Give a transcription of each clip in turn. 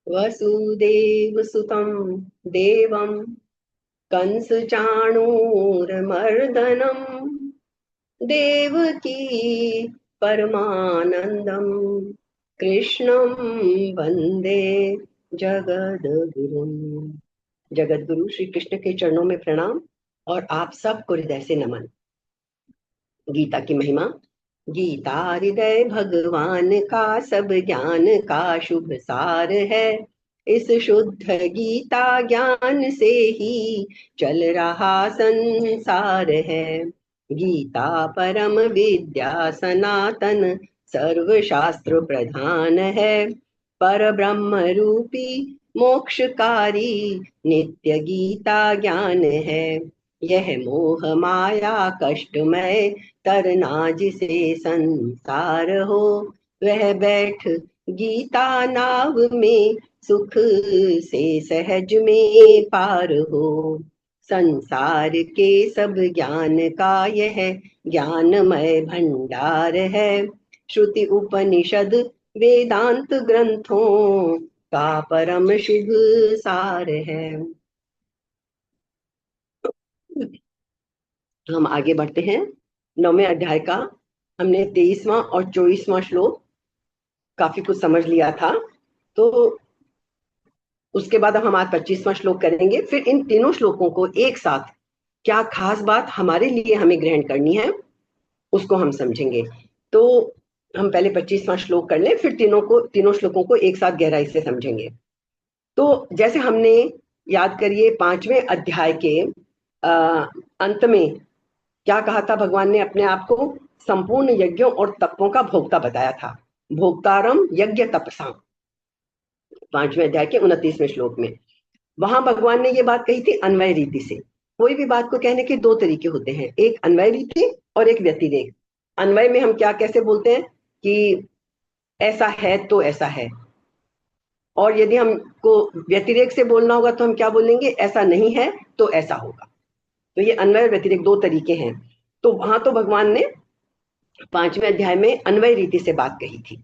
वसुदेव सुतं देवं कंसचाणूरमर्दनम् देवकी परमानंदम कृष्णं वंदे जगद्गुरुम। जगद्गुरु श्री कृष्ण के चरणों में प्रणाम और आप सबको हृदय से नमन। गीता की महिमा। गीता हृदय भगवान का सब ज्ञान का शुभ सार है। इस शुद्ध गीता ज्ञान से ही चल रहा संसार है। गीता परम विद्या सनातन सर्व शास्त्र प्रधान है। पर ब्रह्म रूपी मोक्षकारी नित्य गीता ज्ञान है। यह मोह माया कष्टमय तरना जिसे संसार हो, वह बैठ गीता नाव में सुख से सहज में पार हो। संसार के सब ज्ञान का यह ज्ञानमय भंडार है। श्रुति उपनिषद वेदांत ग्रंथों का परम शुभ सार है। हम आगे बढ़ते हैं। 9वें अध्याय का हमने 23वां और 24वां श्लोक काफी कुछ समझ लिया था, तो उसके बाद अब हम आज 25वां श्लोक करेंगे। फिर इन तीनों श्लोकों को एक साथ क्या खास बात हमारे लिए हमें ग्रहण करनी है उसको हम समझेंगे। तो हम पहले 25वां श्लोक कर लें, फिर तीनों श्लोकों को एक साथ गहराई से समझेंगे। तो जैसे हमने याद करिए 5वें अध्याय के अंत में क्या कहा था, भगवान ने अपने आप को संपूर्ण यज्ञों और तपों का भोक्ता बताया था। भोक्तारम यज्ञ तपसा, 5वें अध्याय के 29वें श्लोक में। वहां भगवान ने ये बात कही थी अन्वय रीति से। कोई भी बात को कहने के दो तरीके होते हैं, एक अन्वय रीति और एक व्यतिरेक। अन्वय में हम क्या कैसे बोलते हैं कि ऐसा है तो ऐसा है, और यदि हमको व्यतिरेक से बोलना होगा तो हम क्या बोलेंगे, ऐसा नहीं है तो ऐसा होगा। तो ये अन्वय और व्यतिरेक दो तरीके हैं। तो वहां तो भगवान ने 5वें अध्याय में अन्वय रीति से बात कही थी,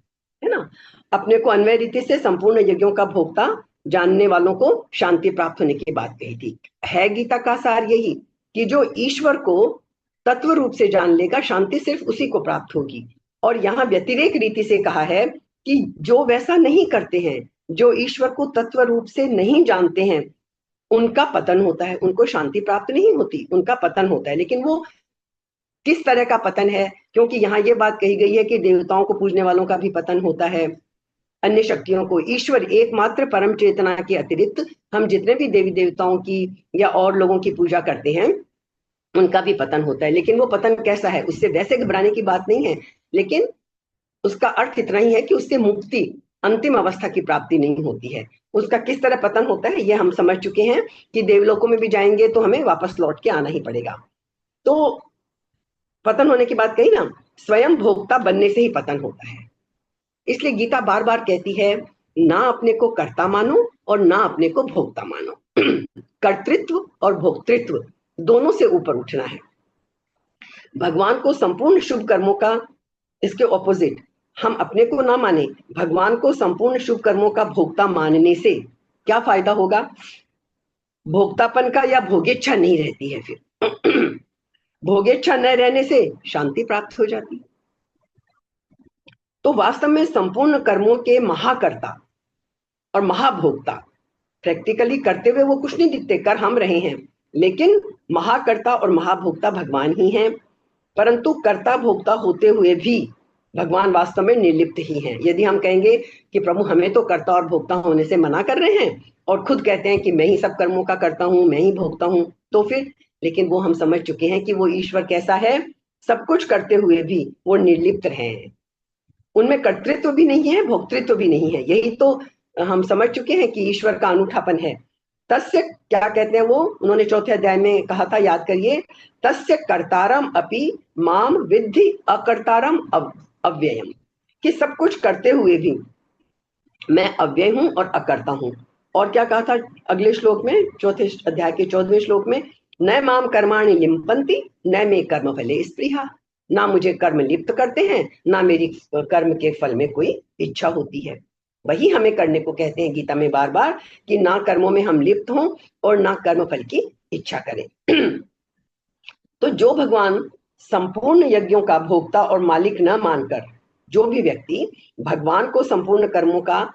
है ना। अपने को अन्वय रीति से संपूर्ण यज्ञों का भोक्ता जानने वालों को शांति प्राप्त होने की बात कही थी। है गीता का सार यही कि जो ईश्वर को तत्व रूप से जान लेगा, शांति सिर्फ उसी को प्राप्त होगी। और यहाँ व्यतिरेक रीति से कहा है कि जो वैसा नहीं करते हैं, जो ईश्वर को तत्व रूप से नहीं जानते हैं, उनका पतन होता है, उनको शांति प्राप्त नहीं होती, उनका पतन होता है। लेकिन वो किस तरह का पतन है, क्योंकि यहाँ ये बात कही गई है कि देवताओं को पूजने वालों का भी पतन होता है, अन्य शक्तियों को। ईश्वर एकमात्र परम चेतना के अतिरिक्त हम जितने भी देवी देवताओं की या और लोगों की पूजा करते हैं, उनका भी पतन होता है। लेकिन वो पतन कैसा है, उससे वैसे घबराने की बात नहीं है, लेकिन उसका अर्थ इतना ही है कि उससे मुक्ति, अंतिम अवस्था की प्राप्ति नहीं होती है। उसका किस तरह पतन होता है ये हम समझ चुके हैं कि देवलोकों में भी जाएंगे तो हमें वापस लौट के आना ही पड़ेगा। तो पतन होने की बात कही ना, स्वयं भोक्ता बनने से ही पतन होता है। इसलिए गीता बार बार कहती है, ना अपने को कर्ता मानो और ना अपने को भोक्ता मानो। कर्तृत्व और भोक्तृत्व दोनों से ऊपर उठना है। भगवान को संपूर्ण शुभ कर्मों का, इसके ऑपोजिट हम अपने को ना माने, भगवान को संपूर्ण शुभ कर्मों का भोक्ता मानने से क्या फायदा होगा, भोक्तापन का या भोगेच्छा नहीं रहती है। फिर भोगेच्छा न रहने से शांति प्राप्त हो जाती। तो वास्तव में संपूर्ण कर्मों के महाकर्ता और महाभोक्ता, प्रैक्टिकली करते हुए वो कुछ नहीं दिखते, कर हम रहे हैं, लेकिन महाकर्ता और महाभोक्ता भगवान ही हैं। परंतु कर्ता भोक्ता होते हुए भी भगवान वास्तव में निर्लिप्त ही हैं। यदि हम कहेंगे कि प्रभु हमें तो कर्ता और भोक्ता होने से मना कर रहे हैं और खुद कहते हैं कि मैं ही सब कर्मों का करता हूं, मैं ही भोगता हूं, तो फिर, लेकिन वो हम समझ चुके हैं कि वो ईश्वर कैसा है, सब कुछ करते हुए भी वो निर्लिप्त हैं, उनमें कर्तृत्व भी नहीं है, भोक्तृत्व भी नहीं है। यही तो हम समझ चुके हैं कि ईश्वर का अनूठापन है। तस्य क्या कहते हैं वो, उन्होंने 4थे अध्याय में कहा था, याद करिए, तस्य कर्तारम अपि माम विद्धि अकर्तारम अव्ययम, कि सब कुछ करते हुए भी मैं अव्यय हूं और अकर्ता हूं। और क्या कहा था अगले श्लोक में, 4थे अध्याय के 14वें श्लोक में, न माम कर्माणि लिम्पन्ति न मे कर्म फले स्पृहा, ना मुझे कर्म लिप्त करते हैं, ना मेरी कर्म के फल में कोई इच्छा होती है। वही हमें करने को कहते हैं गीता में बार बार कि ना कर्मों में हम लिप्त हों और ना कर्म फल की इच्छा करें। तो जो भगवान संपूर्ण यज्ञों का भोक्ता और मालिक न मानकर, जो भी व्यक्ति भगवान को संपूर्ण कर्मों का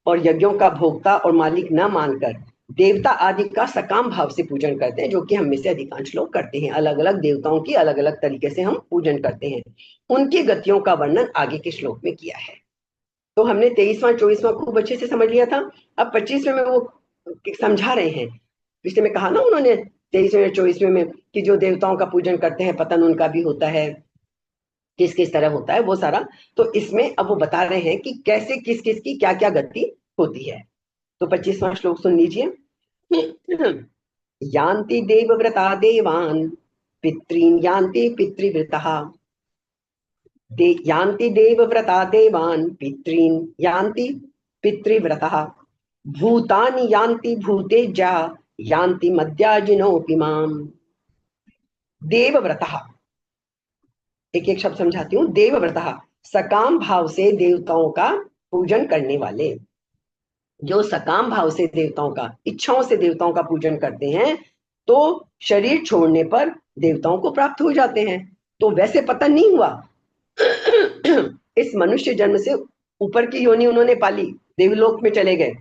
और यज्ञों का भोक्ता और मालिक न मानकर देवता आदि का सकाम भाव से पूजन करते हैं, जो कि हम में से अधिकांश लोग करते हैं, अलग अलग देवताओं की अलग अलग तरीके से हम पूजन करते हैं, उनकी गतियों का वर्णन आगे के श्लोक में किया है। तो हमने 23वां 24वां खूब अच्छे से समझ लिया था। अब 25वें में वो समझा रहे हैं। पिछले में कहा ना उन्होंने 23वें 24वें में कि जो देवताओं का पूजन करते हैं पतन उनका भी होता है, किस किस तरह होता है वो सारा। तो इसमें अब वो बता रहे हैं कि कैसे किस किस की क्या क्या गति होती है। तो 25वां श्लोक सुन लीजिए। यान्ति देवव्रता देवान् पितॄन् यान्ति पितृव्रतः, यान्ति देवव्रता देवान् पितॄन् यान्ति पितृव्रतः, भूतानि यान्ति भूतेज्या यान्ति मद्याजिनोऽपि माम्। देवव्रतः, एक एक शब्द समझाती हूँ। देवव्रतः, सकाम भाव से देवताओं का पूजन करने वाले। जो सकाम भाव से देवताओं का, इच्छाओं से देवताओं का पूजन करते हैं तो शरीर छोड़ने पर देवताओं को प्राप्त हो जाते हैं। तो वैसे पतन नहीं हुआ। इस मनुष्य जन्म से ऊपर की योनि उन्होंने पाली, देवलोक में चले गए,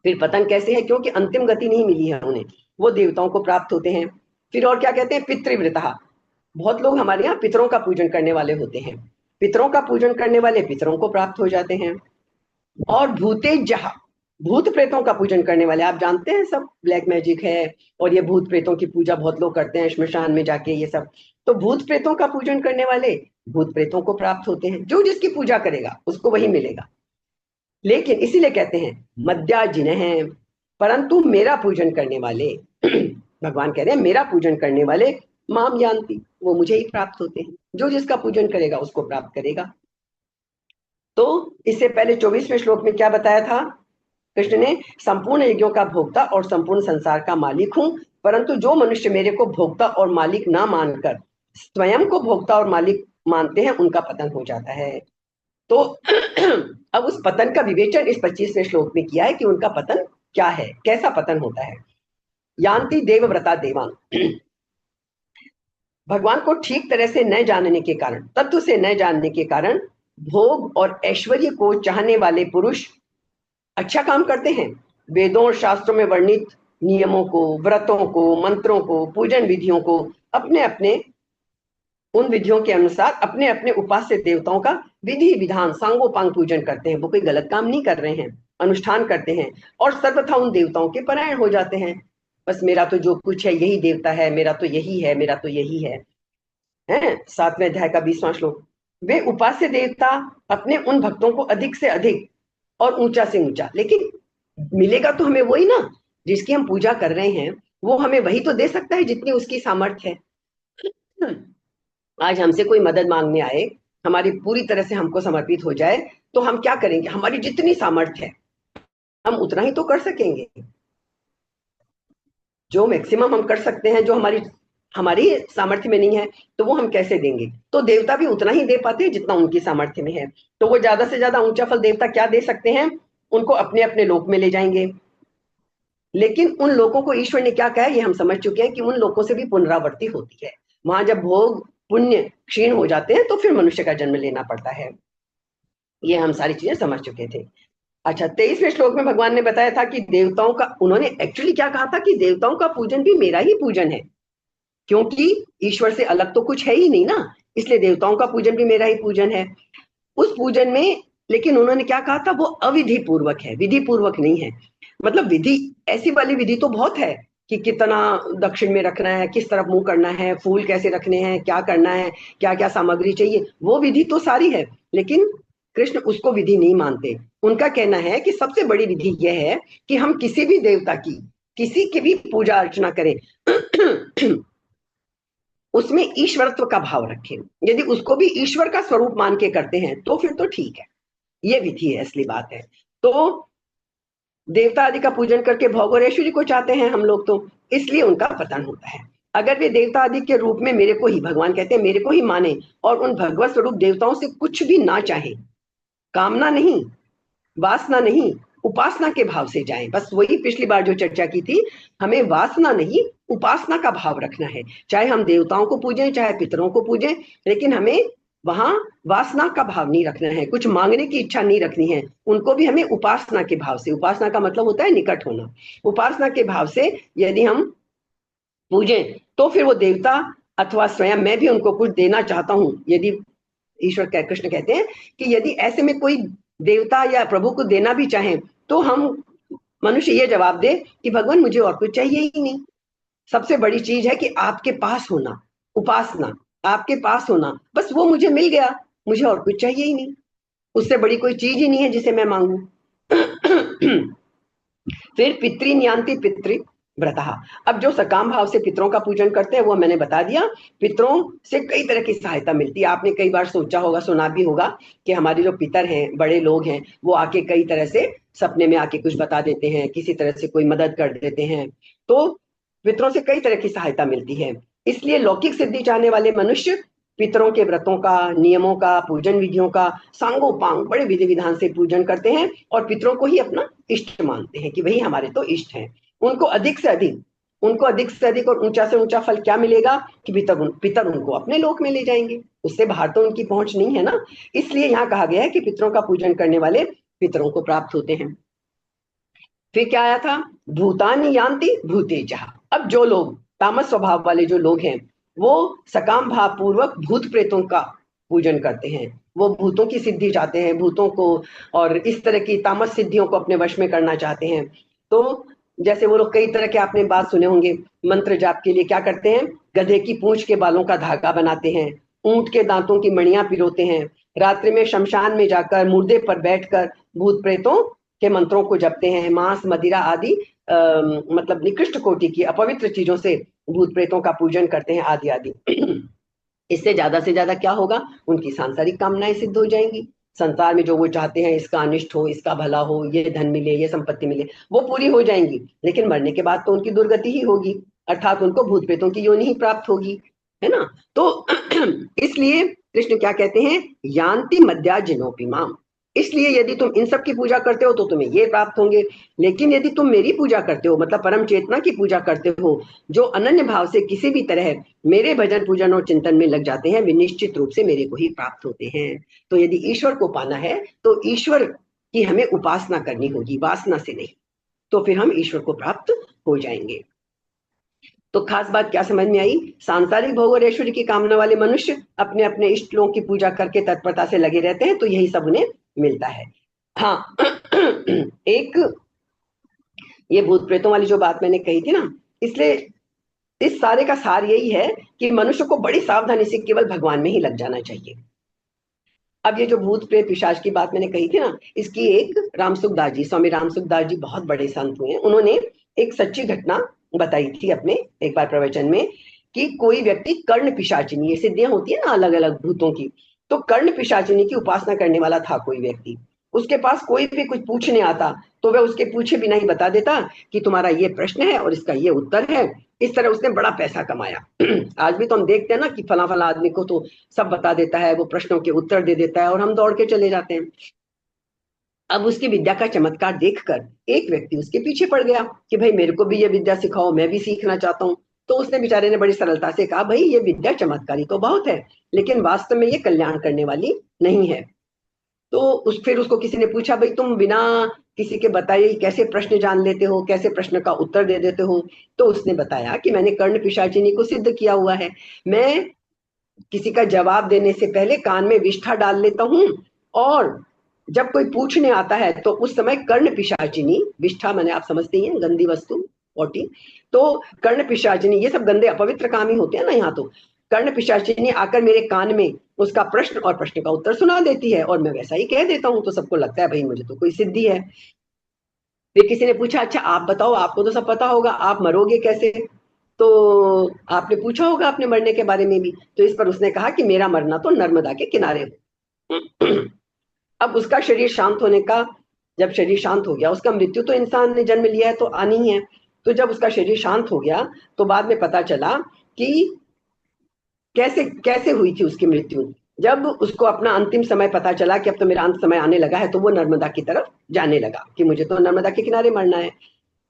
फिर पतन कैसे है? क्योंकि अंतिम गति नहीं मिली है उन्हें, वो देवताओं को प्राप्त होते हैं। फिर और क्या कहते हैं? पितृव्रतः, बहुत लोग हमारे यहाँ पितरों का पूजन करने वाले होते हैं, पितरों का पूजन करने वाले पितरों को प्राप्त हो जाते हैं। और भूतेज्यः, भूत प्रेतों का पूजन करने वाले, आप जानते हैं सब ब्लैक मैजिक है और ये भूत प्रेतों की पूजा बहुत लोग करते हैं श्मशान में जाके, ये सब। तो भूत प्रेतों का पूजन करने वाले भूत प्रेतों को प्राप्त होते हैं। जो जिसकी पूजा करेगा उसको वही मिलेगा। लेकिन इसीलिए कहते हैं मद्याजिनः, परंतु मेरा पूजन करने वाले, भगवान कह रहे हैं मेरा पूजन करने वाले माम यान्ति, वो मुझे ही प्राप्त होते हैं। जो जिसका पूजन करेगा उसको प्राप्त करेगा। तो इससे पहले 24वें श्लोक में क्या बताया था कृष्ण ने? संपूर्ण यज्ञों का भोक्ता और संपूर्ण संसार का मालिक हूं, परंतु जो मनुष्य मेरे को भोक्ता और मालिक ना मानकर स्वयं को भोक्ता और मालिक मानते हैं उनका पतन हो जाता है। तो अब उस पतन का विवेचन इस 25वें श्लोक में किया है कि उनका पतन क्या है, कैसा पतन होता है। यान्ति देवव्रता देवान, भगवान को ठीक तरह से न जानने के कारण, तत्व से न जानने के कारण भोग और ऐश्वर्य को चाहने वाले पुरुष अच्छा काम करते हैं, वेदों और शास्त्रों में वर्णित नियमों को, व्रतों को, मंत्रों को, पूजन विधियों को अपने अपने उन विधियों के अनुसार अपने अपने उपास्य देवताओं का विधि विधान सांगोपांग पूजन करते हैं। वो कोई गलत काम नहीं कर रहे हैं, अनुष्ठान करते हैं और सर्वथा उन देवताओं के परायण हो जाते हैं। बस मेरा तो जो कुछ है यही देवता है, मेरा तो यही है, मेरा तो यही है। 7वें अध्याय का 20वां श्लोक। वे उपास्य देवता अपने उन भक्तों को अधिक से अधिक और ऊंचा से ऊंचा, लेकिन मिलेगा तो हमें वही ना, जिसकी हम पूजा कर रहे हैं वो हमें वही तो दे सकता है जितनी उसकी सामर्थ्य है। आज हमसे कोई मदद मांगने आए, हमारी पूरी तरह से हमको समर्पित हो जाए, तो हम क्या करेंगे? हमारी जितनी सामर्थ्य है हम उतना ही तो कर सकेंगे। जो मैक्सिमम हम कर सकते हैं, जो हमारी हमारी सामर्थ्य में नहीं है, तो वो हम कैसे देंगे? तो देवता भी उतना ही दे पाते हैं जितना उनकी सामर्थ्य में है। तो वो ज्यादा से ज्यादा ऊंचा फल देवता क्या दे सकते हैं? उनको अपने अपने लोक में ले जाएंगे। लेकिन उन लोगों को ईश्वर ने क्या कहा है ये हम समझ चुके हैं कि उन लोगों से भी पुनरावृत्ति होती है। वहां जब भोग पुण्य क्षीण हो जाते हैं तो फिर मनुष्य का जन्म लेना पड़ता है। ये हम सारी चीजें समझ चुके थे। अच्छा, 23वें श्लोक में भगवान ने बताया था कि देवताओं का, उन्होंने एक्चुअली क्या कहा था कि देवताओं का पूजन भी मेरा ही पूजन है, क्योंकि ईश्वर से अलग तो कुछ है ही नहीं ना, इसलिए देवताओं का पूजन भी मेरा ही पूजन है। उस पूजन में लेकिन उन्होंने क्या कहा था? वो अविधि पूर्वक है, विधि पूर्वक नहीं है। मतलब विधि, ऐसी वाली विधि तो बहुत है कि कितना दक्षिण में रखना है, किस तरफ मुंह करना है, फूल कैसे रखने हैं, क्या करना है, क्या क्या सामग्री चाहिए, वो विधि तो सारी है। लेकिन कृष्ण उसको विधि नहीं मानते। उनका कहना है कि सबसे बड़ी विधि यह है कि हम किसी भी देवता की, किसी की भी पूजा अर्चना करें उसमें ईश्वरत्व का भाव रखें। यदि उसको भी ईश्वर का स्वरूप मान के करते हैं तो फिर तो ठीक है, ये विधि है, असली बात है। तो देवता आदि का पूजन करके भोग और ऐश्वर्य को चाहते हैं हम लोग, तो इसलिए उनका पतन होता है। अगर वे देवता आदि के रूप में मेरे को ही, भगवान कहते हैं मेरे को ही माने और उन भगवत स्वरूप देवताओं से कुछ भी ना चाहे, कामना नहीं, वासना नहीं, उपासना के भाव से जाएं। बस वही पिछली बार जो चर्चा की थी, हमें वासना नहीं उपासना का भाव रखना है। चाहे हम देवताओं को पूजें, चाहे पितरों को पूजें, लेकिन हमें वहां वासना का भाव नहीं रखना है, कुछ मांगने की इच्छा नहीं रखनी है। उनको भी हमें उपासना के भाव से, उपासना का मतलब होता है निकट होना, उपासना के भाव से यदि हम पूजें तो फिर वो देवता अथवा स्वयं मैं भी उनको कुछ देना चाहता हूं। यदि ईश्वर कृष्ण कहते हैं कि यदि ऐसे में कोई देवता या प्रभु को देना भी चाहे तो हम मनुष्य ये जवाब दे कि भगवान मुझे और कुछ चाहिए ही नहीं। सबसे बड़ी चीज है कि आपके पास होना, उपासना, आपके पास होना, बस वो मुझे मिल गया, मुझे और कुछ चाहिए ही नहीं। उससे बड़ी कोई चीज ही नहीं है जिसे मैं मांगू। फिर पितृनियांति पितृ व्रतः। अब जो सकाम भाव से पितरों का पूजन करते हैं वो मैंने बता दिया। पितरों से कई तरह की सहायता मिलती है। आपने कई बार सोचा होगा, सुना भी होगा कि हमारे जो पितर हैं, बड़े लोग हैं, वो आके कई तरह से सपने में आके कुछ बता देते हैं, किसी तरह से कोई मदद कर देते हैं। तो पितरों से कई तरह की सहायता मिलती है। इसलिए लौकिक सिद्धि चाहने वाले मनुष्य पितरों के व्रतों का, नियमों का, पूजन विधियों का सांगोपांग बड़े विधि विधान से पूजन करते हैं और पितरों को ही अपना इष्ट मानते हैं कि वही हमारे तो इष्ट हैं। उनको अधिक से अधिक, उनको अधिक से अधिक और ऊंचा से ऊंचा फल क्या मिलेगा कि पितर उनको अपने लोक में ले जाएंगे, उससे बाहर तो उनकी पहुंच नहीं है ना। इसलिए यहाँ कहा गया है कि पितरों का पूजन करने वाले पितरों को प्राप्त होते हैं। फिर क्या आया था, भूतानि यान्ति भूतेजः। अब जो लोग तामस स्वभाव वाले जो लोग हैं वो सकाम भाव पूर्वक भूत प्रेतों का पूजन करते हैं। वो भूतों की सिद्धि चाहते हैं, भूतों को और इस तरह की तामस सिद्धियों को अपने वश में करना चाहते हैं। तो जैसे वो लोग कई तरह के आपने बात सुने होंगे, मंत्र जाप के लिए क्या करते हैं, गधे की पूंछ के बालों का धागा बनाते हैं, ऊंट के दांतों की मणियां पिरोते हैं, रात्रि में शमशान में जाकर मुर्दे पर बैठकर भूत प्रेतों के मंत्रों को जपते हैं, मांस मदिरा आदि मतलब निकृष्ट कोटि की अपवित्र चीजों से भूत प्रेतों का पूजन करते हैं आदि आदि। इससे ज्यादा से ज्यादा क्या होगा, उनकी सांसारिक कामनाएं सिद्ध हो जाएंगी। संसार में जो वो चाहते हैं, इसका अनिष्ट हो, इसका भला हो, ये धन मिले, ये संपत्ति मिले, वो पूरी हो जाएंगी। लेकिन मरने के बाद तो उनकी दुर्गति ही होगी, अर्थात उनको भूत प्रेतों की योनि ही प्राप्त होगी, है ना। तो इसलिए कृष्ण क्या कहते हैं, यान्ति मद्या जिनोपि माम। इसलिए यदि तुम इन सब की पूजा करते हो तो तुम्हें ये प्राप्त होंगे। लेकिन यदि तुम मेरी पूजा करते हो, मतलब परम चेतना की पूजा करते हो, जो अनन्य भाव से किसी भी तरह मेरे भजन पूजन और चिंतन में लग जाते हैं, वे निश्चित रूप से मेरे को ही प्राप्त होते हैं। तो यदि ईश्वर को पाना है तो ईश्वर की हमें उपासना करनी होगी, वासना से नहीं, तो फिर हम ईश्वर को प्राप्त हो जाएंगे। तो खास बात क्या समझ में आई, सांसारिक भोग और ऐश्वर्य की कामना वाले मनुष्य अपने अपने इष्ट लोगों की पूजा करके तत्परता से लगे रहते हैं, तो यही सब उन्हें मिलता है। हाँ, एक ये भूत प्रेतों वाली जो बात मैंने कही थी ना, इसलिए इस सारे का सार यही है कि मनुष्य को बड़ी सावधानी से केवल भगवान में ही लग जाना चाहिए। अब ये जो भूत प्रेत पिशाच की बात मैंने कही थी ना, इसकी एक रामसुखदास जी, स्वामी रामसुखदास जी बहुत बड़े संत हुए, उन्होंने एक सच्ची घटना बताई थी अपने एक बार प्रवचन में कि कोई व्यक्ति कर्ण पिशाचिनी, ये सिद्धियां होती है ना अलग अलग भूतों की, तो कर्ण पिशाचिनी की उपासना करने वाला था कोई व्यक्ति। उसके पास कोई भी कुछ पूछने आता तो वह उसके पूछे बिना ही बता देता कि तुम्हारा ये प्रश्न है और इसका ये उत्तर है। इस तरह उसने बड़ा पैसा कमाया। आज भी तो हम देखते हैं ना कि फला फला आदमी को तो सब बता देता है, वो प्रश्नों के उत्तर दे देता है और हम दौड़ के चले जाते हैं। अब उसकी विद्या का चमत्कार देखकर एक व्यक्ति उसके पीछे पड़ गया कि भाई मेरे को भी ये विद्या सिखाओ, मैं भी सीखना चाहता हूँ। तो उसने बेचारे ने बड़ी सरलता से कहा, भाई ये विद्या चमत्कारी तो बहुत है, लेकिन वास्तव में ये कल्याण करने वाली नहीं है। तो फिर उसको किसी ने पूछा, भाई तुम बिना किसी के बताए कैसे प्रश्न जान लेते हो, कैसे प्रश्न का उत्तर दे देते हो। तो उसने बताया कि मैंने कर्ण पिशाचिनी को सिद्ध किया हुआ है। मैं किसी का जवाब देने से पहले कान में विष्ठा डाल लेता हूँ, और जब कोई पूछने आता है तो उस समय कर्ण पिशाचिनी, विष्ठा मैंने आप समझते ही हैं, गंदी वस्तु, पोटी, तो कर्ण पिशाचिनी, ये सब गंदे अपवित्र काम ही होते हैं ना यहाँ। तो कर्ण पिशाचिनी आकर मेरे कान में उसका प्रश्न और प्रश्न का उत्तर सुना देती है और मैं वैसा ही कह देता हूँ, तो सबको लगता है भाई मुझे तो कोई सिद्धि है। फिर किसी ने पूछा, अच्छा आप बताओ, आपको तो सब पता होगा, आप मरोगे कैसे, तो आपने पूछा होगा अपने मरने के बारे में भी। तो इस पर उसने कहा कि मेरा मरना तो नर्मदा के किनारे हो। अब उसका शरीर शांत होने का, जब शरीर शांत हो गया, उसका मृत्यु तो इंसान ने जन्म लिया है तो आनी ही है। तो जब उसका शरीर शांत हो गया तो बाद में पता चला कि कैसे कैसे हुई थी उसकी मृत्यु। जब उसको अपना अंतिम समय पता चला कि अब तो मेरा अंत समय आने लगा है, तो वो नर्मदा की तरफ जाने लगा कि मुझे तो नर्मदा के किनारे मरना है।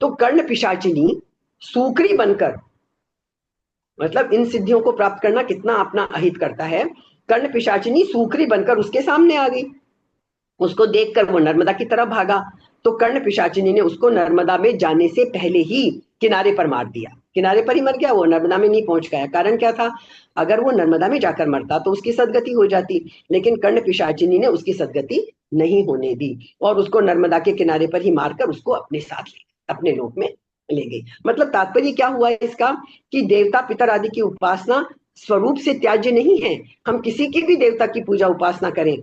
तो कर्ण पिशाचिनी सूकरी बनकर, मतलब इन सिद्धियों को प्राप्त करना कितना अपना अहित करता है, कर्ण पिशाचिनी सूकरी बनकर उसके सामने आ गई। उसको देखकर वो नर्मदा की तरफ भागा, तो कर्ण पिशाचिनी ने उसको नर्मदा में जाने से पहले ही किनारे पर मार दिया। किनारे पर ही मर गया, वो नर्मदा में नहीं पहुंच गया। कारण क्या था? अगर वो नर्मदा में जाकर मरता तो उसकी सदगति हो जाती, लेकिन कर्ण पिशाचिनी ने उसकी सदगति नहीं होने दी और उसको नर्मदा के किनारे पर ही मारकर उसको अपने साथ ले, अपने लोक में ले गई। मतलब तात्पर्य क्या हुआ इसका, कि देवता पितर आदि की उपासना स्वरूप से त्याज्य नहीं है। हम किसी की भी देवता की पूजा उपासना करें,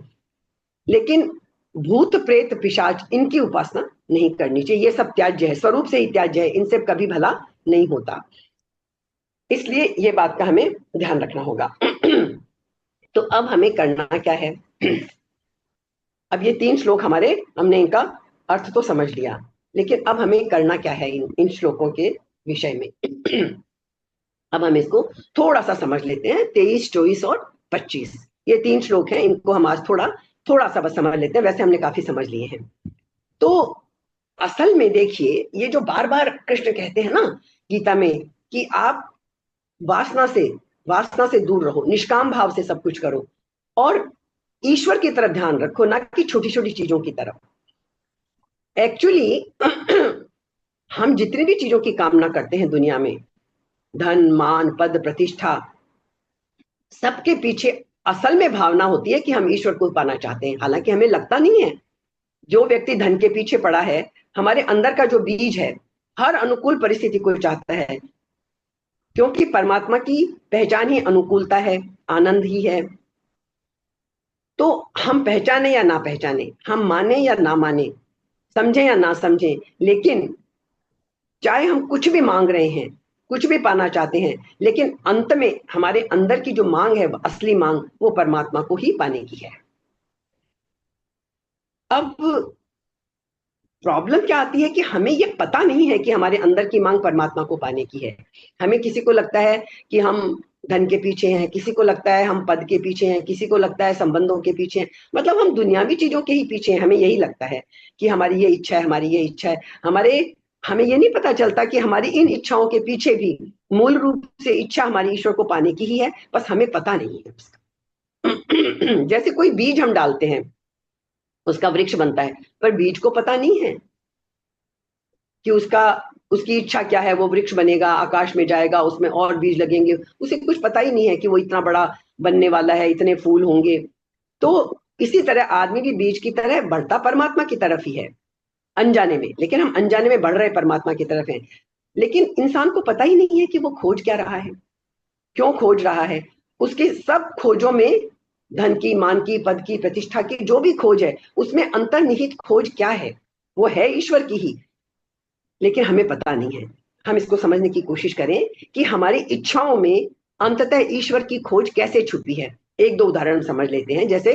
लेकिन भूत प्रेत पिशाच इनकी उपासना नहीं करनी चाहिए। ये सब त्याज्य है, स्वरूप से ही त्याज्य है, इनसे कभी भला नहीं होता। इसलिए ये बात का हमें ध्यान रखना होगा। तो अब हमें करना क्या है? अब ये 3 श्लोक हमारे, हमने इनका अर्थ तो समझ लिया, लेकिन अब हमें करना क्या है इन श्लोकों के विषय में? अब हम इसको थोड़ा सा समझ लेते हैं। 23, 24 और 25 ये 3 श्लोक हैं, इनको हम आज थोड़ा सा बस समझ लेते हैं। वैसे हमने काफी समझ लिए हैं। तो असल में देखिए, ये जो बार बार कृष्ण कहते हैं ना गीता में कि आप वासना से दूर रहो, निष्काम भाव से सब कुछ करो और ईश्वर की तरफ ध्यान रखो, ना कि छोटी छोटी चीजों की तरफ। एक्चुअली हम जितनी भी चीजों की कामना करते हैं दुनिया में, धन, मान, पद, प्रतिष्ठा, सबके पीछे असल में भावना होती है कि हम ईश्वर को पाना चाहते हैं। हालांकि हमें लगता नहीं है। जो व्यक्ति धन के पीछे पड़ा है, हमारे अंदर का जो बीज है, हर अनुकूल परिस्थिति को चाहता है, क्योंकि परमात्मा की पहचान ही अनुकूलता है, आनंद ही है। तो हम पहचाने या ना पहचाने, हम माने या ना माने, समझे या ना समझे, लेकिन चाहे हम कुछ भी मांग रहे हैं, कुछ भी पाना चाहते हैं, लेकिन अंत में हमारे अंदर की जो मांग है, असली मांग, वो परमात्मा को ही पाने की है। अब प्रॉब्लम क्या आती है कि हमें ये पता नहीं है कि हमारे अंदर की मांग परमात्मा को पाने की है। हमें, किसी को लगता है कि हम धन के पीछे हैं, किसी को लगता है हम पद के पीछे हैं, किसी को लगता है संबंधों के पीछे हैं, मतलब हम दुनियावी चीजों के ही पीछे हैं। हमें यही लगता है कि हमारी ये इच्छा है, हमारी ये इच्छा है। हमें ये नहीं पता चलता कि हमारी इन इच्छाओं के पीछे भी मूल रूप से इच्छा हमारी ईश्वर को पाने की ही है, बस हमें पता नहीं है उसका। जैसे कोई बीज हम डालते हैं, उसका वृक्ष बनता है, पर बीज को पता नहीं है कि उसकी इच्छा क्या है। वो वृक्ष बनेगा, आकाश में जाएगा, उसमें और बीज लगेंगे, उसे कुछ पता ही नहीं है कि वो इतना बड़ा बनने वाला है, इतने फूल होंगे। तो इसी तरह आदमी भी बीज की तरह बढ़ता परमात्मा की तरफ ही है, अनजाने में। लेकिन हम अनजाने में बढ़ रहे परमात्मा की तरफ हैं, लेकिन इंसान को पता ही नहीं है कि वो खोज क्या रहा है, क्यों खोज रहा है। उसकी सब खोजों में, धन की, मान की, पद की, प्रतिष्ठा की जो भी खोज है, उसमें अंतर्निहित खोज क्या है? वो है ईश्वर की ही, लेकिन हमें पता नहीं है। हम इसको समझने की कोशिश करें कि हमारी इच्छाओं में अंततः ईश्वर की खोज कैसे छुपी है। 1-2 उदाहरण समझ लेते हैं। जैसे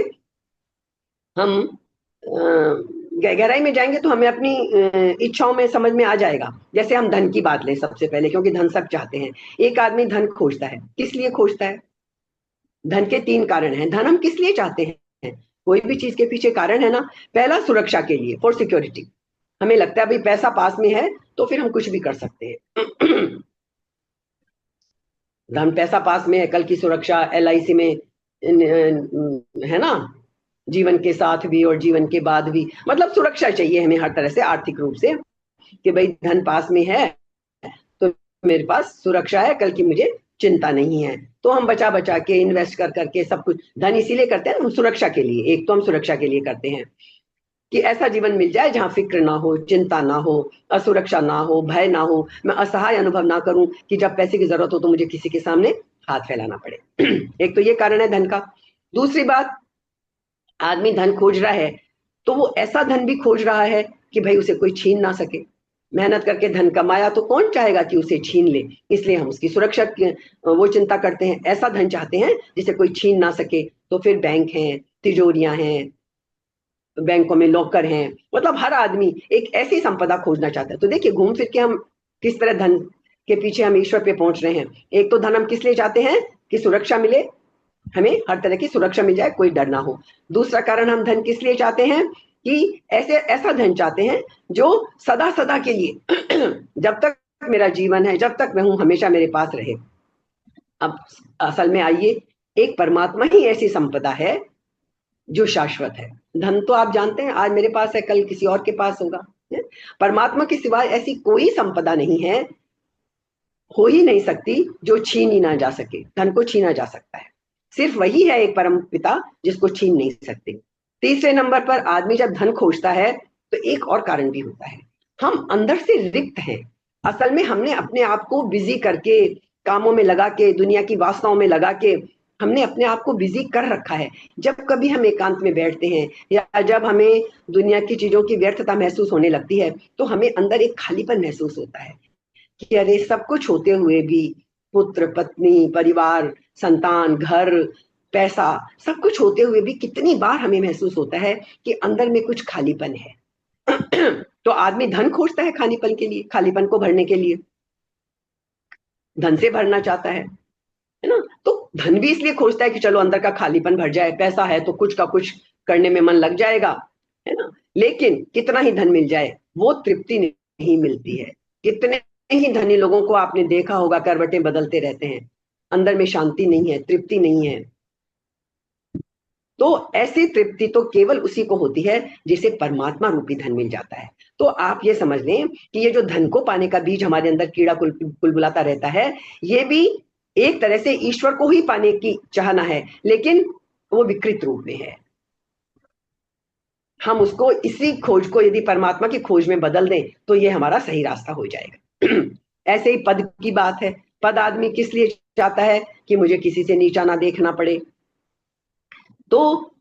हम गहराई में जाएंगे तो हमें अपनी इच्छाओं में समझ में आ जाएगा। जैसे हम धन की बात लें सबसे पहले, क्योंकि धन सब चाहते हैं। एक आदमी धन खोजता है, किस लिए खोजता है? धन के 3 कारण हैं। धन हम किस लिए चाहते हैं? कोई भी चीज के पीछे कारण है ना। पहला, सुरक्षा के लिए, फॉर सिक्योरिटी। हमें लगता है भाई पैसा पास में है तो फिर हम कुछ भी कर सकते हैं। धन, पैसा पास में है, कल की सुरक्षा, LIC में है ना, जीवन के साथ भी और जीवन के बाद भी, मतलब सुरक्षा चाहिए हमें हर तरह से, आर्थिक रूप से, कि भाई धन पास में है तो मेरे पास सुरक्षा है, कल की मुझे चिंता नहीं है। तो हम बचा बचा के, इन्वेस्ट कर करके सब कुछ, धन इसीलिए करते हैं हम सुरक्षा के लिए। एक तो हम सुरक्षा के लिए करते हैं कि ऐसा जीवन मिल जाए जहां फिक्र ना हो, चिंता ना हो, असुरक्षा ना हो, भय ना हो, मैं असहाय अनुभव ना करूं कि जब पैसे की जरूरत हो तो मुझे किसी के सामने हाथ फैलाना पड़े। एक तो ये कारण है धन का। दूसरी बात, आदमी धन खोज रहा है तो वो ऐसा धन भी खोज रहा है कि भाई उसे कोई छीन ना सके। मेहनत करके धन कमाया तो कौन चाहेगा कि उसे छीन ले, इसलिए हम उसकी सुरक्षा की वो चिंता करते हैं। ऐसा धन चाहते हैं जिसे कोई छीन ना सके। तो फिर बैंक हैं, तिजोरियां हैं, बैंकों में लॉकर हैं, मतलब हर आदमी एक ऐसी संपदा खोजना चाहता है। तो देखिए, घूम फिर के हम किस तरह धन के पीछे हम ईश्वर पे पहुंच रहे हैं। एक तो धन हम किस लिए चाहते हैं कि सुरक्षा मिले, हमें हर तरह की सुरक्षा मिल जाए, कोई डर ना हो। दूसरा कारण हम धन किस लिए चाहते हैं कि ऐसा धन चाहते हैं जो सदा सदा के लिए जब तक मेरा जीवन है, जब तक मैं हूं, हमेशा मेरे पास रहे। अब असल में आइए, एक परमात्मा ही ऐसी संपदा है जो शाश्वत है। धन तो आप जानते हैं, आज मेरे पास है, कल किसी और के पास होगा। परमात्मा के सिवाय ऐसी कोई संपदा नहीं है, हो ही नहीं सकती, जो छीनी ना जा सके। धन को छीना जा सकता है, सिर्फ वही है एक परम पिता जिसको छीन नहीं सकते। तीसरे नंबर पर आदमी जब धन खोजता है तो एक और कारण भी होता है, हम अंदर से रिक्त हैं। असल में हमने अपने आप को बिजी करके, कामों में लगा के, दुनिया की वासनाओं में लगा के हमने अपने आप को बिजी कर रखा है। जब कभी हम एकांत में बैठते हैं या जब हमें दुनिया की चीजों की व्यर्थता महसूस होने लगती है तो हमें अंदर एक खालीपन महसूस होता है कि अरे सब कुछ होते हुए भी, पुत्र, पत्नी, परिवार, संतान, घर, पैसा, सब कुछ होते हुए भी कितनी बार हमें महसूस होता है कि अंदर में कुछ खालीपन है। तो आदमी धन खोजता है खालीपन के लिए, खालीपन को भरने के लिए, धन से भरना चाहता है ना। तो धन भी इसलिए खोजता है कि चलो अंदर का खालीपन भर जाए, पैसा है तो कुछ का कुछ करने में मन लग जाएगा, है ना। लेकिन कितना ही धन मिल जाए वो तृप्ति नहीं मिलती है। कितने ही धनी लोगों को आपने देखा होगा, करवटें बदलते रहते हैं, अंदर में शांति नहीं है, तृप्ति नहीं है। तो ऐसी तृप्ति तो केवल उसी को होती है जिसे परमात्मा रूपी धन मिल जाता है। तो आप ये समझ लें कि ये जो धन को पाने का बीज हमारे अंदर कीड़ा कुलबुलाता रहता है, ये भी एक तरह से ईश्वर को ही पाने की चाहना है, लेकिन वो विकृत रूप में है। हम उसको, इसी खोज को यदि परमात्मा की खोज में बदल दें तो ये हमारा सही रास्ता हो जाएगा। ऐसे ही पद की बात है। पद आदमी किस लिए चाहता है कि मुझे किसी से नीचा ना देखना पड़े। तो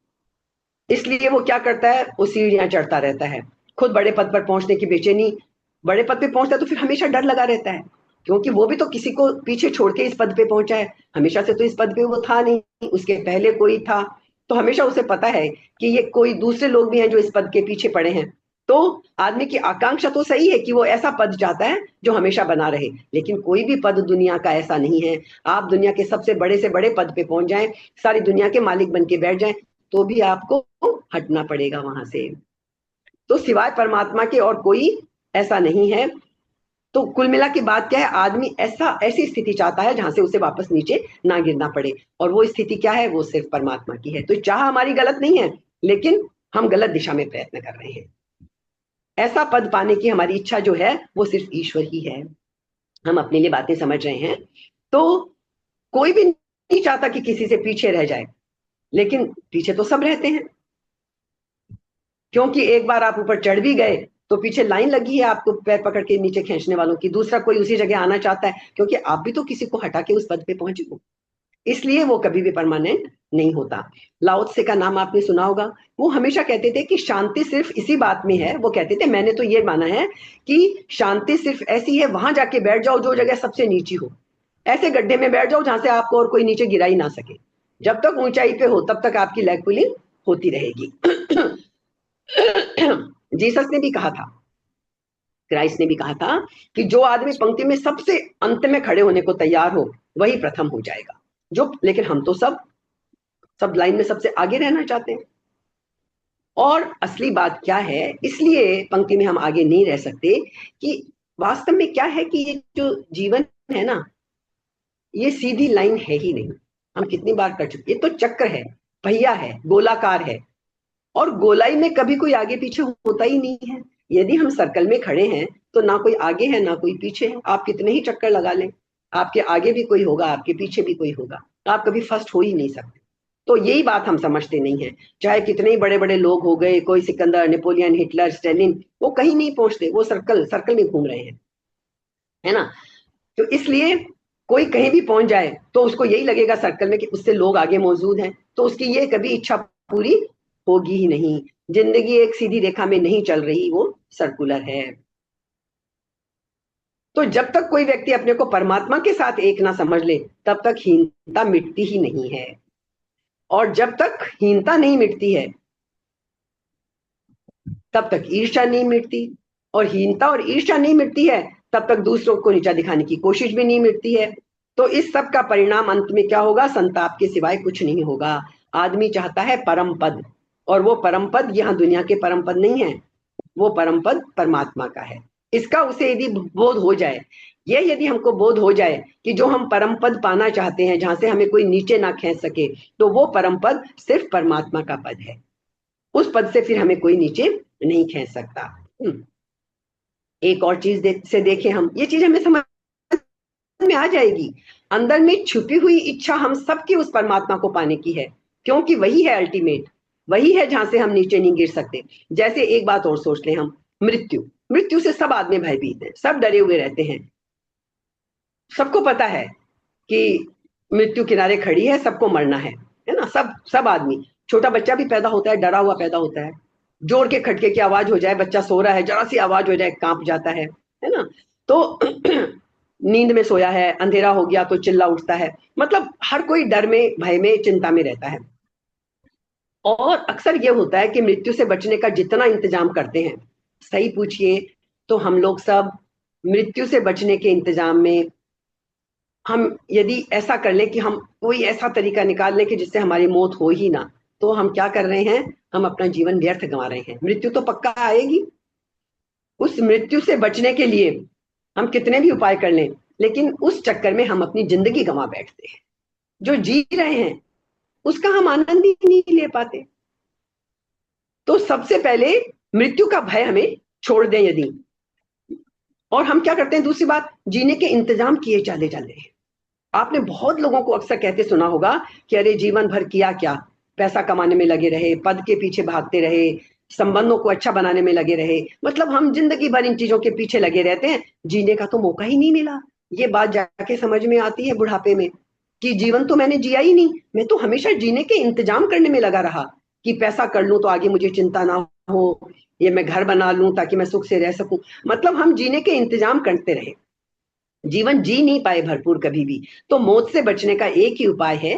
इसलिए वो क्या करता है, वो सीढ़ियां चढ़ता रहता है, खुद बड़े पद पर पहुंचने की बेचैनी। बड़े पद पे पहुंचता है तो फिर हमेशा डर लगा रहता है, क्योंकि वो भी तो किसी को पीछे छोड़ के इस पद पे पहुंचा है। हमेशा से तो इस पद पे वो था नहीं, उसके पहले कोई था। तो हमेशा उसे पता है कि ये कोई दूसरे लोग भी हैं जो इस पद के पीछे पड़े हैं। तो आदमी की आकांक्षा तो सही है कि वो ऐसा पद चाहता है जो हमेशा बना रहे, लेकिन कोई भी पद दुनिया का ऐसा नहीं है। आप दुनिया के सबसे बड़े से बड़े पद पे पहुंच जाएं, सारी दुनिया के मालिक बन के बैठ जाएं, तो भी आपको हटना पड़ेगा वहां से। तो सिवाय परमात्मा के और कोई ऐसा नहीं है। तो कुल मिला के बात क्या है, आदमी ऐसी स्थिति चाहता है जहां से उसे वापस नीचे ना गिरना पड़े, और वो स्थिति क्या है, वो सिर्फ परमात्मा की है। तो चाह हमारी गलत नहीं है, लेकिन हम गलत दिशा में प्रयत्न कर रहे हैं। ऐसा पद पाने की हमारी इच्छा जो है वो सिर्फ ईश्वर ही है। हम अपने लिए बातें समझ रहे हैं। तो कोई भी नहीं चाहता कि किसी से पीछे रह जाए, लेकिन पीछे तो सब रहते हैं, क्योंकि एक बार आप ऊपर चढ़ भी गए तो पीछे लाइन लगी है आपको पैर पकड़ के नीचे खींचने वालों की। दूसरा कोई उसी जगह आना चाहता है, क्योंकि आप भी तो किसी को हटा के उस पद पे पहुंचे हो। इसलिए वो कभी भी परमानेंट नहीं होता। लाओ त्से का नाम आपने सुना होगा। वो हमेशा कहते थे कि शांति सिर्फ इसी बात में है। वो कहते थे, मैंने तो ये माना है कि शांति सिर्फ ऐसी है, वहां जाके बैठ जाओ जो जगह सबसे नीची हो, ऐसे गड्ढे में बैठ जाओ जहां से आपको और कोई नीचे गिरा ही ना सके। जब तक ऊंचाई पे हो तब तक आपकी लेग पुलिंग होती रहेगी। जीसस ने भी कहा था, क्राइस्ट ने भी कहा था कि जो आदमी पंक्ति में सबसे अंत में खड़े होने को तैयार हो वही प्रथम हो जाएगा। जो, लेकिन हम तो सब लाइन में सबसे आगे रहना चाहते हैं। और असली बात क्या है, इसलिए पंक्ति में हम आगे नहीं रह सकते, कि वास्तव में क्या है कि ये जो जीवन है ना, ये सीधी लाइन है ही नहीं। हम कितनी बार कर चुके, ये तो चक्र है, पहिया है, गोलाकार है, और गोलाई में कभी कोई आगे पीछे होता ही नहीं है। यदि हम सर्कल में खड़े हैं तो ना कोई आगे है ना कोई पीछे है। आप कितने ही चक्कर लगा लें, आपके आगे भी कोई होगा, आपके पीछे भी कोई होगा, आप कभी फर्स्ट हो ही नहीं सकते। तो यही बात हम समझते नहीं है। चाहे कितने ही बड़े बड़े लोग हो गए, कोई सिकंदर, नेपोलियन, हिटलर, स्टेलिन, वो कहीं नहीं पहुंचते, वो सर्कल सर्कल में घूम रहे हैं, है ना। तो इसलिए कोई कहीं भी पहुंच जाए तो उसको यही लगेगा सर्कल में कि उससे लोग आगे मौजूद हैं, तो उसकी ये कभी इच्छा पूरी होगी ही नहीं। जिंदगी एक सीधी रेखा में नहीं चल रही, वो सर्कुलर है। तो जब तक कोई व्यक्ति अपने को परमात्मा के साथ एक ना समझ ले तब तक हीनता मिटती ही नहीं है। और जब तक हीनता नहीं मिटती है तब तक ईर्ष्या नहीं मिटती, और हीनता और ईर्ष्या नहीं मिटती है तब तक दूसरों को नीचा दिखाने की कोशिश भी नहीं मिटती है। तो इस सब का परिणाम अंत में क्या होगा? संताप के सिवाय कुछ नहीं होगा। आदमी चाहता है परम पद, और वो परम पद यहाँ दुनिया के परम पद नहीं है, वो परम पद परमात्मा का है। इसका उसे यदि बोध हो जाए, ये यदि हमको बोध हो जाए कि जो हम परम पद पाना चाहते हैं, जहां से हमें कोई नीचे ना खींच सके, तो वो परम पद सिर्फ परमात्मा का पद है। उस पद से फिर हमें कोई नीचे नहीं खींच सकता। एक और चीज से देखें हम, ये चीज हमें समझ में आ जाएगी। अंदर में छुपी हुई इच्छा हम सबकी उस परमात्मा को पाने की है, क्योंकि वही है अल्टीमेट, वही है जहां से हम नीचे नहीं गिर सकते। जैसे एक बात और सोच लें हम, मृत्यु, मृत्यु से सब आदमी भयभीत हैं, सब डरे हुए रहते हैं। सबको पता है कि मृत्यु किनारे खड़ी है, सबको मरना है ना। सब सब आदमी, छोटा बच्चा भी पैदा होता है डरा हुआ पैदा होता है। जोर के खटके की आवाज हो जाए, बच्चा सो रहा है, जरा सी आवाज हो जाए कांप जाता है ना। तो नींद में सोया है, अंधेरा हो गया तो चिल्ला उठता है। मतलब हर कोई डर में, भय में, चिंता में रहता है। और अक्सर ये होता है कि मृत्यु से बचने का जितना इंतजाम करते हैं, सही पूछिए तो हम लोग सब मृत्यु से बचने के इंतजाम में, हम यदि ऐसा कर लें कि हम कोई ऐसा तरीका निकाल लें कि जिससे हमारी मौत हो ही ना, तो हम क्या कर रहे हैं? हम अपना जीवन व्यर्थ गंवा रहे हैं। मृत्यु तो पक्का आएगी। उस मृत्यु से बचने के लिए हम कितने भी उपाय कर लें, लेकिन उस चक्कर में हम अपनी जिंदगी गंवा बैठते हैं। जो जी रहे हैं उसका हम आनंद ही नहीं ले पाते। तो सबसे पहले मृत्यु का भय हमें छोड़ दें यदि, और हम क्या करते हैं, दूसरी बात, जीने के इंतजाम किए चले चल रहे हैं। आपने बहुत लोगों को अक्सर कहते सुना होगा कि अरे जीवन भर किया क्या, पैसा कमाने में लगे रहे, पद के पीछे भागते रहे, संबंधों को अच्छा बनाने में लगे रहे। मतलब हम जिंदगी भर इन चीजों के पीछे लगे रहते हैं, जीने का तो मौका ही नहीं मिला। ये बात जाके समझ में आती है बुढ़ापे में कि जीवन तो मैंने जिया ही नहीं, मैं तो हमेशा जीने के इंतजाम करने में लगा रहा कि पैसा कर लूं तो आगे मुझे चिंता ना हो, ये मैं घर बना लूं ताकि मैं सुख से रह सकूं। मतलब हम जीने के इंतजाम करते रहे, जीवन जी नहीं पाए भरपूर कभी भी। तो मौत से बचने का एक ही उपाय है।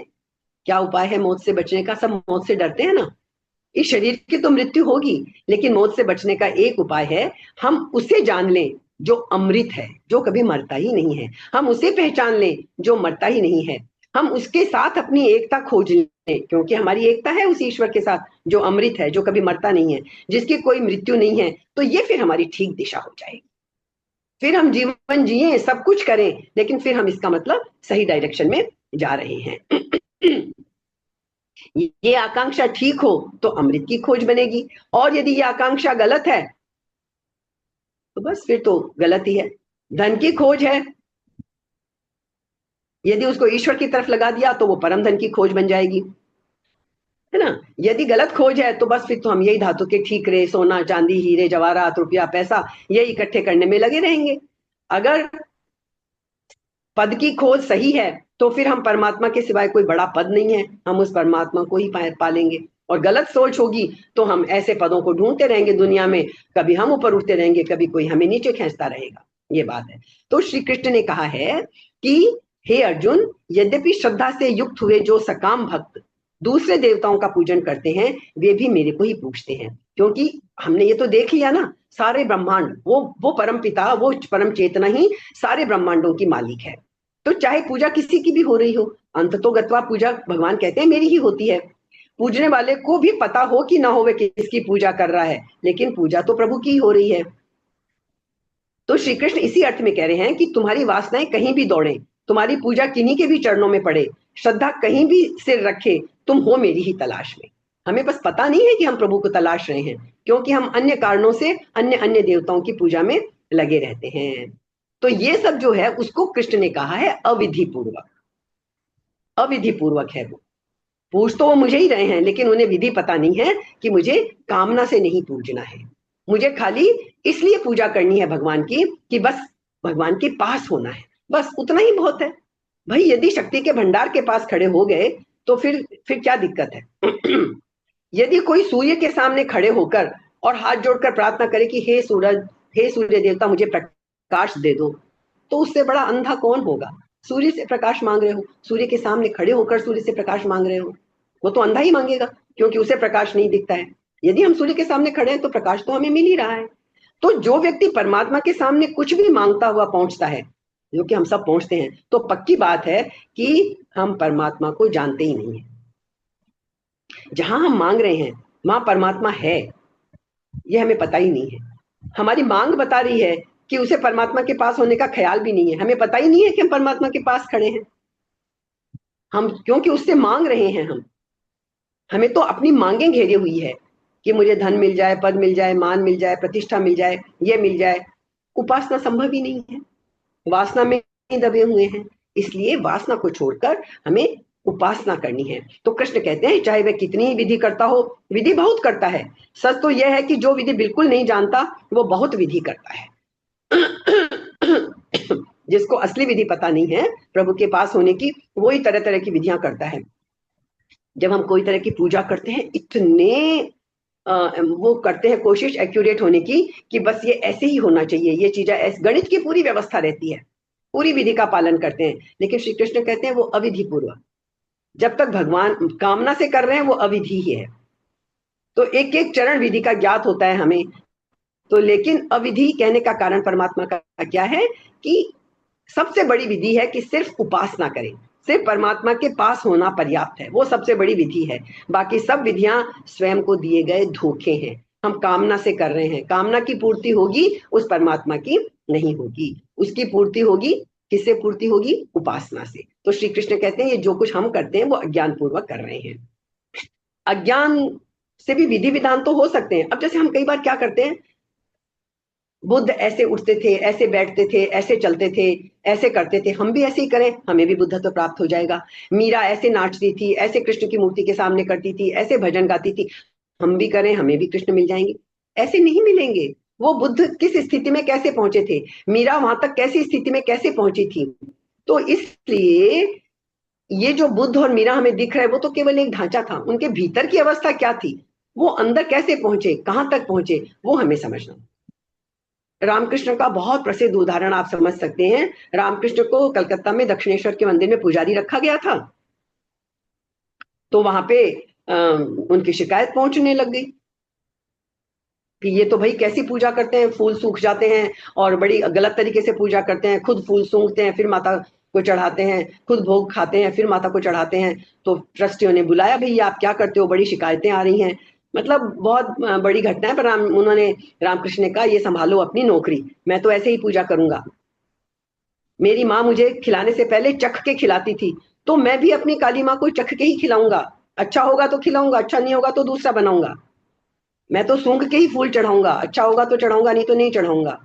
क्या उपाय है मौत से बचने का? सब मौत से डरते हैं ना। इस शरीर की तो मृत्यु होगी, लेकिन मौत से बचने का एक उपाय है, हम उसे जान लें जो अमृत है, जो कभी मरता ही नहीं है। हम उसे पहचान लें जो मरता ही नहीं है। हम उसके साथ अपनी एकता खोज लें, क्योंकि हमारी एकता है उस ईश्वर के साथ जो अमृत है, जो कभी मरता नहीं है, जिसकी कोई मृत्यु नहीं है। तो ये फिर हमारी ठीक दिशा हो जाएगी। फिर हम जीवन जिए, सब कुछ करें, लेकिन फिर हम इसका मतलब सही डायरेक्शन में जा रहे हैं। ये आकांक्षा ठीक हो तो अमृत की खोज बनेगी, और यदि ये आकांक्षा गलत है तो बस फिर तो गलत ही है। धन की खोज है, यदि उसको ईश्वर की तरफ लगा दिया तो वो परम धन की खोज बन जाएगी, है ना। यदि गलत खोज है तो बस फिर तो हम यही धातु के ठीकरे, सोना चांदी, हीरे जवाहरात, रुपया पैसा, यही इकट्ठे करने में लगे रहेंगे। अगर पद की खोज सही है तो फिर हम परमात्मा के सिवाय कोई बड़ा पद नहीं है, हम उस परमात्मा को ही पालेंगे। और गलत सोच होगी तो हम ऐसे पदों को ढूंढते रहेंगे दुनिया में, कभी हम ऊपर उठते रहेंगे, कभी कोई हमें नीचे खींचता रहेगा। ये बात है। तो श्री कृष्ण ने कहा है कि हे अर्जुन, यद्यपि श्रद्धा से युक्त हुए जो सकाम भक्त दूसरे देवताओं का पूजन करते हैं, वे भी मेरे को ही पूछते हैं। क्योंकि हमने ये तो देख लिया ना, सारे ब्रह्मांड, वो परम पिता, वो परम चेतना ही सारे ब्रह्मांडों की मालिक है। तो चाहे पूजा किसी की भी हो रही हो, अंत तो गत्वा पूजा भगवान कहते हैं मेरी ही होती है। पूजने वाले को भी पता हो कि ना हो वे किसकी पूजा कर रहा है, लेकिन पूजा तो प्रभु की हो रही है। तो श्री कृष्ण इसी अर्थ में कह रहे हैं कि तुम्हारी वासनाएं कहीं भी दौड़े, तुम्हारी पूजा किन्हीं के भी चरणों में पड़े, श्रद्धा कहीं भी सिर रखे, तुम हो मेरी ही तलाश में। हमें बस पता नहीं है कि हम प्रभु को तलाश रहे हैं, क्योंकि हम अन्य कारणों से अन्य अन्य देवताओं की पूजा में लगे रहते हैं। तो ये सब जो है उसको कृष्ण ने कहा है अविधि पूर्वक। अविधि पूर्वक है वो। पूछ तो वो मुझे ही रहे हैं, लेकिन उन्हें विधि पता नहीं है कि मुझे कामना से नहीं पूजना है, मुझे खाली इसलिए पूजा करनी है भगवान की कि बस भगवान के पास होना है, बस उतना ही बहुत है। भाई यदि शक्ति के भंडार के पास खड़े हो गए तो फिर क्या दिक्कत है? यदि कोई सूर्य के सामने खड़े होकर और हाथ जोड़कर प्रार्थना करे कि हे सूरज, हे सूर्य देवता मुझे प्रकाश दे दो, तो उससे बड़ा अंधा कौन होगा? सूर्य से प्रकाश मांग रहे हो, सूर्य के सामने खड़े होकर सूर्य से प्रकाश मांग रहे हो, वो तो अंधा ही मांगेगा, क्योंकि उसे प्रकाश नहीं दिखता है। यदि हम सूर्य के सामने खड़े हैं तो प्रकाश तो हमें मिल ही रहा है। तो जो व्यक्ति परमात्मा के सामने कुछ भी मांगता हुआ पहुंचता है, जो कि हम सब पहुंचते हैं, तो पक्की बात है कि हम परमात्मा को जानते ही नहीं है। जहां हम मांग रहे हैं वहां परमात्मा है, ये हमें पता ही नहीं है। हमारी मांग बता रही है कि उसे परमात्मा के पास होने का ख्याल भी नहीं है, हमें पता ही नहीं है कि हम परमात्मा के पास खड़े हैं। हम क्योंकि उससे मांग रहे हैं, हमें तो अपनी मांगें घेरी हुई है कि मुझे धन मिल जाए, पद मिल जाए, मान मिल जाए, प्रतिष्ठा मिल जाए, ये मिल जाए। उपासना संभव ही नहीं है, वासना में ही दबे हुए हैं। इसलिए वासना को छोड़कर हमें उपासना करनी है। तो कृष्ण कहते हैं चाहे वह कितनी ही विधि करता हो, विधि बहुत करता है। सच तो यह है कि जो विधि बिल्कुल नहीं जानता वो बहुत विधि करता है। जिसको असली विधि पता नहीं है प्रभु के पास होने की, वो ही तरह तरह की विधियां करता है। जब हम कोई तरह की पूजा करते हैं, इतने वो करते हैं कोशिश एक्यूरेट होने की कि बस ये ऐसे ही होना चाहिए, ये चीजें ऐसे, गणित की पूरी व्यवस्था रहती है, पूरी विधि का पालन करते हैं। लेकिन श्री कृष्ण कहते हैं वो अविधि पूर्वक, जब तक भगवान कामना से कर रहे हैं वो अविधि ही है। तो एक एक चरण विधि का ज्ञात होता है हमें। तो लेकिन अविधि कहने का कारण परमात्मा का क्या है कि सबसे बड़ी विधि है कि सिर्फ उपासना करें, सिर्फ परमात्मा के पास होना पर्याप्त है, वो सबसे बड़ी विधि है। बाकी सब विधियां स्वयं को दिए गए धोखे हैं। हम कामना से कर रहे हैं, कामना की पूर्ति होगी उस परमात्मा की नहीं होगी। उसकी पूर्ति होगी, किससे पूर्ति होगी? उपासना से। तो श्री कृष्ण कहते हैं ये जो कुछ हम करते हैं वो अज्ञान पूर्वक कर रहे हैं। अज्ञान से भी विधि विधान तो हो सकते हैं। अब जैसे हम कई बार क्या करते हैं, बुद्ध ऐसे उठते थे, ऐसे बैठते थे, ऐसे चलते थे, ऐसे करते थे, हम भी ऐसे ही करें, हमें भी बुद्धत्व प्राप्त हो जाएगा। मीरा ऐसे नाचती थी, ऐसे कृष्ण की मूर्ति के सामने करती थी, ऐसे भजन गाती थी, हम भी करें, हमें भी कृष्ण मिल जाएंगे। ऐसे नहीं मिलेंगे। वो बुद्ध किस स्थिति में कैसे पहुंचे थे, मीरा वहां तक कैसी स्थिति में कैसे पहुंची थी। तो इसलिए ये जो बुद्ध और मीरा हमें दिख रहा है वो तो केवल एक ढांचा था, उनके भीतर की अवस्था क्या थी, वो अंदर कैसे पहुंचे, कहां तक पहुंचे, वो हमें समझना। रामकृष्ण का बहुत प्रसिद्ध उदाहरण आप समझ सकते हैं। रामकृष्ण को कलकत्ता में दक्षिणेश्वर के मंदिर में पुजारी रखा गया था। तो वहां पे उनकी शिकायत पहुंचने लग गई कि ये तो भाई कैसी पूजा करते हैं, फूल सूख जाते हैं और बड़ी गलत तरीके से पूजा करते हैं, खुद फूल सूंघते हैं फिर माता को चढ़ाते हैं, खुद भोग खाते हैं फिर माता को चढ़ाते हैं। तो ट्रस्टियों ने बुलाया, भैया आप क्या करते हो, बड़ी शिकायतें आ रही हैं। मतलब बहुत बड़ी घटना है। पर उन्होंने, रामकृष्ण ने कहा ये संभालो अपनी नौकरी, मैं तो ऐसे ही पूजा करूंगा। मेरी माँ मुझे खिलाने से पहले चख के खिलाती थी, तो मैं भी अपनी काली माँ को चख के ही खिलाऊंगा। अच्छा होगा तो खिलाऊंगा, अच्छा नहीं होगा तो दूसरा बनाऊंगा। मैं तो सूंघ के ही फूल चढ़ाऊंगा, अच्छा होगा तो चढ़ाऊंगा, नहीं तो नहीं चढ़ाऊंगा।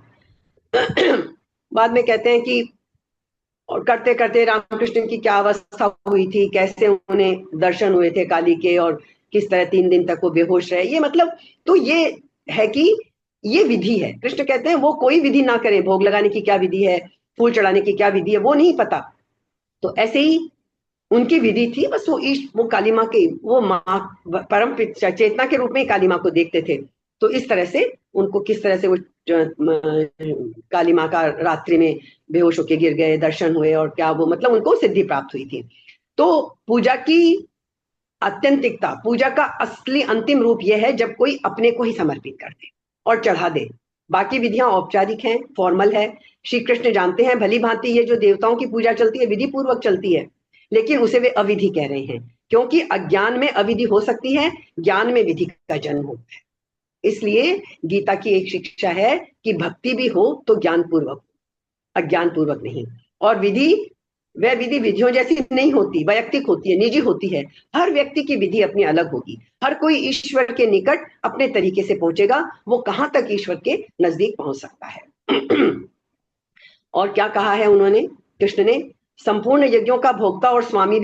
बाद में कहते हैं कि और करते करते रामकृष्ण की क्या अवस्था हुई थी, कैसे उन्हें दर्शन हुए थे काली के, और किस तरह 3 दिन तक वो बेहोश रहे। ये मतलब, तो ये है कि ये विधि है। कृष्ण कहते हैं वो कोई विधि ना करें, भोग लगाने की क्या विधि है, फूल चढ़ाने की क्या विधि है, वो नहीं पता। तो ऐसे ही उनकी विधि थी, बस वो काली माँ के, वो माँ परम चेतना के रूप में काली माँ को देखते थे। तो इस तरह से उनको किस तरह से वो काली माँ का रात्रि में बेहोश होके गिर गए, दर्शन हुए, और क्या वो मतलब उनको सिद्धि प्राप्त हुई थी। तो पूजा की आत्यंतिकता, पूजा का असली अंतिम रूप यह है जब कोई अपने को ही समर्पित कर दे और चढ़ा दे। बाकी विधियां औपचारिक हैं, फॉर्मल है। श्री कृष्ण जानते हैं भली भांति ये जो देवताओं की पूजा चलती है विधि पूर्वक चलती है, लेकिन उसे वे अविधि कह रहे हैं, क्योंकि अज्ञान में अविधि हो सकती है, ज्ञान में विधि का जन्म होता है। इसलिए गीता की एक शिक्षा है कि भक्ति भी हो तो ज्ञान पूर्वक, अज्ञान पूर्वक नहीं। और विधि, वह विधि विधियों जैसी नहीं होती, वैयक्तिक होती है, निजी होती है। हर व्यक्ति की विधि अपनी अलग होगी। हर कोई ईश्वर के निकट अपने तरीके से पहुंचेगा, वो कहां तक ईश्वर के नजदीक पहुंच सकता है। और क्या कहा है उन्होंने, कृष्ण ने, संपूर्ण यज्ञों का भोक्ता और स्वामी भी